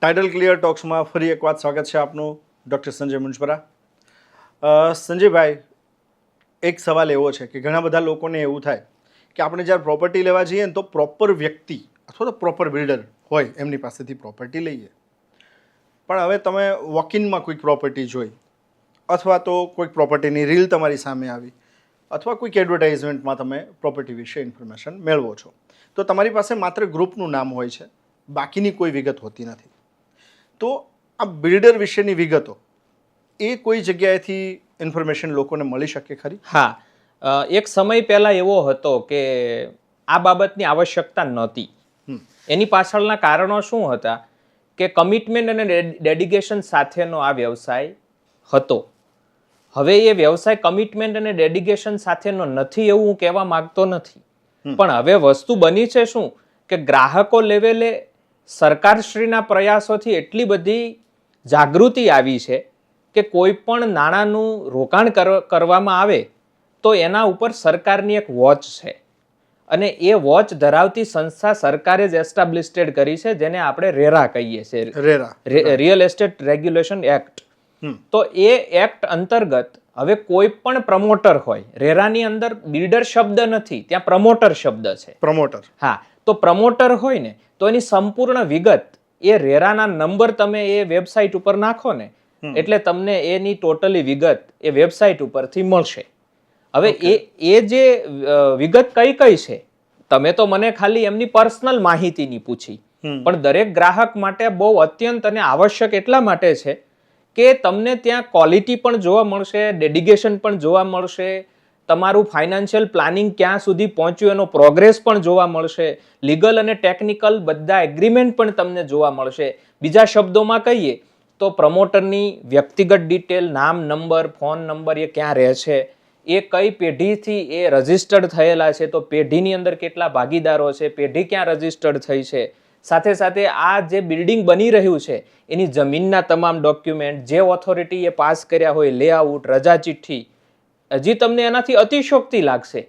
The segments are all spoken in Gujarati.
ટાઇટલ ક્લિયર ટોક્સમાં ફરી એક વાત સ્વાગત છે આપનું ડૉક્ટર સંજય મુંજપરા. સંજયભાઈ, એક સવાલ એવો છે કે ઘણા બધા લોકોને એવું થાય કે આપણે જ્યારે પ્રોપર્ટી લેવા જઈએ ને તો પ્રોપર વ્યક્તિ અથવા તો પ્રોપર બિલ્ડર હોય એમની પાસેથી પ્રોપર્ટી લઈએ. પણ હવે તમે વોકિનમાં કોઈક પ્રોપર્ટી જોઈ અથવા તો કોઈક પ્રોપર્ટીની રીલ તમારી સામે આવી અથવા કોઈક એડવર્ટાઇઝમેન્ટમાં તમે પ્રોપર્ટી વિશે ઇન્ફોર્મેશન મેળવો છો તો તમારી પાસે માત્ર ગ્રુપનું નામ હોય છે, બાકીની કોઈ વિગત હોતી નથી. તો આ બિલ્ડર વિશેની વિગતો એ કોઈ જગ્યાએથી ઇન્ફોર્મેશન લોકોને મળી શકે ખરી? હા, એક સમય પહેલાં એવો હતો કે આ બાબતની આવશ્યકતા નહોતી. એની પાછળના કારણો શું હતા કે કમિટમેન્ટ અને ડેડિકેશન સાથેનો આ વ્યવસાય હતો. હવે એ વ્યવસાય કમિટમેન્ટ અને ડેડિકેશન સાથેનો નથી એવું હું કહેવા માંગતો નથી, પણ હવે વસ્તુ બની છે શું કે ગ્રાહકો લેવલે સરકારશ્રીના પ્રયાસોથી એટલી બધી જાગૃતિ આવી છે કે કોઈ પણ નાણાંનું રોકાણ કરવામાં આવે તો એના ઉપર સરકારની એક વોચ છે અને એ વોચ ધરાવતી સંસ્થા સરકારે જ એસ્ટાબ્લિશડ કરી છે, જેને આપણે રેરા કહીએ છીએ, રિયલ એસ્ટેટ રેગ્યુલેશન એક્ટ. તો એ એક્ટ અંતર્ગત હવે કોઈ પણ પ્રમોટર હોય, રેરાની અંદર બિલ્ડર શબ્દ નથી, ત્યાં પ્રમોટર શબ્દ છે. પ્રમોટર, હા. તો પ્રમોટર હોય ને તો એની સંપૂર્ણ વિગત એ રેરાના નંબર તમે એ વેબસાઇટ ઉપર નાખો ને એટલે તમને એની ટોટલી વિગત એ વેબસાઇટ ઉપરથી મળશે. હવે એ જે વિગત કઈ કઈ છે, તમે તો મને ખાલી એમની પર્સનલ માહિતીની પૂછી, પણ દરેક ગ્રાહક માટે બહુ અત્યંત અને આવશ્યક એટલા માટે છે કે તમને ત્યાં ક્વોલિટી પણ જોવા મળશે, ડેડિકેશન પણ જોવા મળશે, તમારું ફાઇનાન્શિયલ પ્લાનિંગ ક્યાં સુધી પહોંચ્યું એનો પ્રોગ્રેસ પણ જોવા મળશે, લીગલ અને ટેકનિકલ બધા એગ્રીમેન્ટ પણ તમને જોવા મળશે. બીજા શબ્દોમાં કહીએ તો પ્રમોટરની વ્યક્તિગત ડિટેલ, નામ, નંબર, ફોન નંબર, એ ક્યાં રહે છે, એ કઈ પેઢીથી એ રજિસ્ટર્ડ થયેલા છે, તો પેઢીની અંદર કેટલા ભાગીદારો છે, પેઢી ક્યાં રજિસ્ટર્ડ થઈ છે, સાથે સાથે આ જે બિલ્ડિંગ બની રહ્યું છે એની જમીનના તમામ ડોક્યુમેન્ટ, જે ઓથોરિટી એ પાસ કર્યા હોય, લેઆઉટ, રજા ચિઠ્ઠી. હજી તમને એનાથી અતિશોક્તિ લાગશે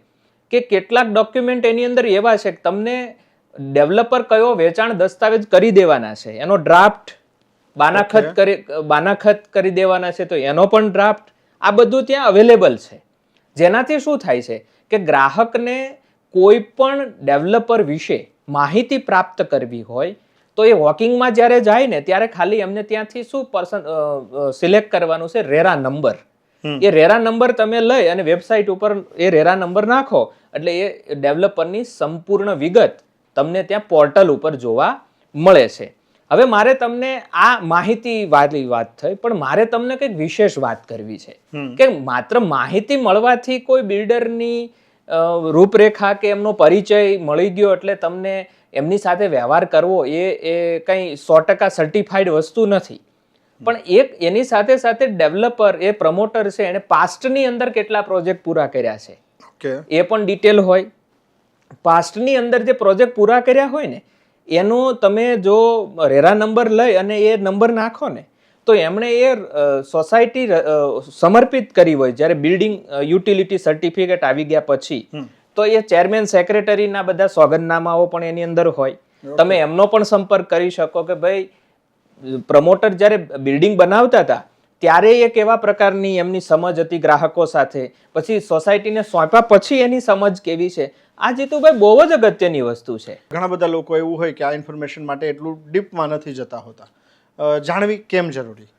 કે કેટલાક ડોક્યુમેન્ટ એની અંદર એવા છે કે તમને ડેવલપર કયો વેચાણ દસ્તાવેજ કરી દેવાના છે એનો ડ્રાફ્ટ, બાનાખત કરી દેવાના છે તો એનો પણ ડ્રાફ્ટ, આ બધું ત્યાં અવેલેબલ છે. જેનાથી શું થાય છે કે ગ્રાહકને કોઈ પણ ડેવલપર વિશે માહિતી પ્રાપ્ત કરવી હોય તો એ વોકિંગમાં જ્યારે જાય ને ત્યારે ખાલી એમને ત્યાંથી શું સિલેક્ટ કરવાનું છે, રેરા નંબર. એ રેરા નંબર તમે લઈ અને વેબસાઇટ ઉપર એ રેરા નંબર નાખો એટલે એ ડેવલપરની સંપૂર્ણ વિગત તમને ત્યાં પોર્ટલ ઉપર જોવા મળે છે. હવે મારે તમને આ માહિતી વાળી વાત થઈ, પણ મારે તમને કંઈક વિશેષ વાત કરવી છે કે માત્ર માહિતી મળવાથી કોઈ બિલ્ડરની રૂપરેખા કે એમનો પરિચય મળી ગયો એટલે તમને એમની સાથે વ્યવહાર કરવો એ કંઈ 100% સર્ટિફાઈડ વસ્તુ નથી. પણ એક એની સાથે સાથે ડેવલપર, એ પ્રમોટર છે, એને પાસ્ટની અંદર કેટલા પ્રોજેક્ટ પૂરા કર્યા છે એ પણ ડિટેલ હોય. પાસ્ટની અંદર જે પ્રોજેક્ટ પૂરા કર્યા હોય ને એનો તમે જો રેરા નંબર લઈ અને એ નંબર નાખો ને તો એમણે એ સોસાયટી સમર્પિત કરી હોય જ્યારે બિલ્ડિંગ યુટિલિટી સર્ટિફિકેટ આવી ગયા પછી, તો એ ચેરમેન, સેક્રેટરીના બધા સોગંદનામાઓ પણ એની અંદર હોય. તમે એમનો પણ સંપર્ક કરી શકો કે ભાઈ પ્રમોટર જ્યારે બિલ્ડિંગ બનાવતા હતા ત્યારે એ કેવા પ્રકારની એમની સમજ હતી ગ્રાહકો સાથે, પછી સોસાયટીને સોંપ્યા પછી એની સમજ કેવી છે. આ જીતુભાઈ બહુ જ અગત્યની વસ્તુ છે. ઘણા બધા લોકો એવું હોય કે આ ઇન્ફોર્મેશન માટે એટલું ડીપમાં નથી જતા હોતા, જાણવી કેમ જરૂરી?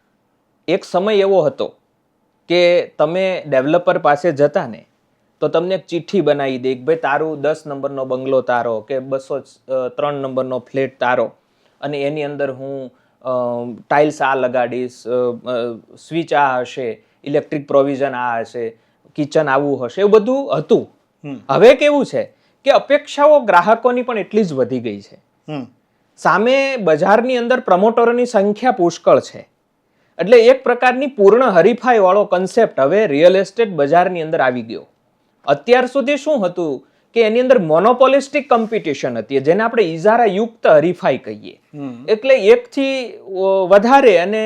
એક સમય એવો હતો કે તમે ડેવલપર પાસે જતા ને તો તમને એક ચિઠ્ઠી બનાવી દે કે ભાઈ તારું 10 નંબરનો બંગલો તારો કે 203 નંબરનો ફ્લેટ તારો અને એની અંદર હું ટાઇલ્સ આ લગાડીશ, સ્વિચ આ હશે, ઇલેક્ટ્રિક પ્રોવિઝન આ હશે, કિચન આવું હશે, એવું બધું હતું. હવે કેવું છે કે અપેક્ષાઓ ગ્રાહકોની પણ એટલી જ વધી ગઈ છે. સામે બજારની અંદર પ્રમોટરોની સંખ્યા પુષ્કળ છે એટલે એક પ્રકારની પૂર્ણ હરીફાઈ વાળો કન્સેપ્ટ હવે રિયલ એસ્ટેટ બજારની અંદર આવી ગયો. અત્યાર સુધી શું હતું કે એની અંદર મોનોપોલિસ્ટિક કોમ્પિટિશન હતી, જેને આપણે ઇજારા યુક્ત હરીફાઈ કહીએ. એટલે 1 થી વધારે અને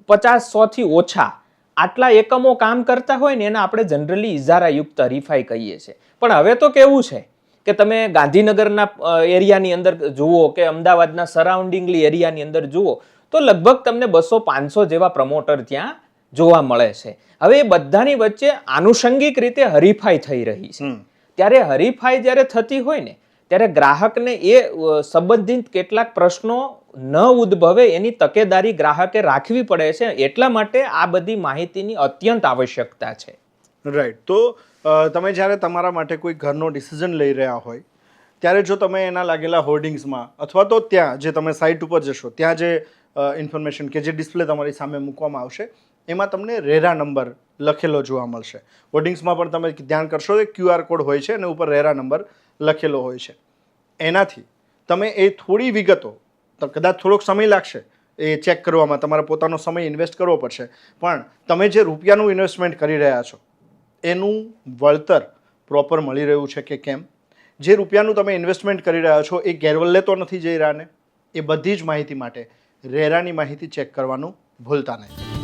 50-100 થી ઓછા આટલા એકમો કામ કરતા હોય ને એને આપણે જનરલી ઇજારા યુક્ત હરીફાઈ કહીએ છીએ. પણ હવે તો કેવું છે કે તમે ગાંધીનગરના એરિયાની અંદર જુઓ કે અમદાવાદના સરાઉન્ડિંગલી એરિયાની અંદર જુઓ તો લગભગ તમને 200-500 જેવા પ્રમોટર ત્યાં જોવા મળે છે. હવે એ બધાની વચ્ચે આનુષંગિક રીતે હરીફાઈ થઈ રહી છે. ત્યારે હરીફાઈ જ્યારે થતી હોય ને ત્યારે ગ્રાહકને એ સંબંધિત કેટલાક પ્રશ્નો ન ઉદ્ભવે એની તકેદારી ગ્રાહકે રાખવી પડે છે. એટલા માટે આ બધી માહિતીની અત્યંત આવશ્યકતા છે. રાઈટ. તો તમે જ્યારે તમારા માટે કોઈ ઘરનો ડિસિઝન લઈ રહ્યા હોય ત્યારે જો તમે એના લાગેલા હોર્ડિંગ્સમાં અથવા તો ત્યાં જે તમે સાઇટ ઉપર જશો ત્યાં જે ઇન્ફોર્મેશન કે જે ડિસ્પ્લે તમારી સામે મૂકવામાં આવશે એમાં તમને રેરા નંબર લખેલો જોવા મળશે. હોર્ડિંગ્સમાં પણ તમે ધ્યાન કરશો કે QR કોડ હોય છે અને ઉપર રેરા નંબર લખેલો હોય છે. એનાથી તમે એ થોડી વિગતો તો કદાચ થોડોક સમય લાગશે એ ચેક કરવામાં, તમારે પોતાનો સમય ઇન્વેસ્ટ કરવો પડશે, પણ તમે જે રૂપિયાનું ઇન્વેસ્ટમેન્ટ કરી રહ્યા છો એનું વળતર પ્રોપર મળી રહ્યું છે કે કેમ, જે રૂપિયાનું તમે ઇન્વેસ્ટમેન્ટ કરી રહ્યા છો એ ગેરવલ્લે તો નથી જઈ રહ્યા ને, એ બધી જ માહિતી માટે રેરાની માહિતી ચેક કરવાનું ભૂલતા નહીં.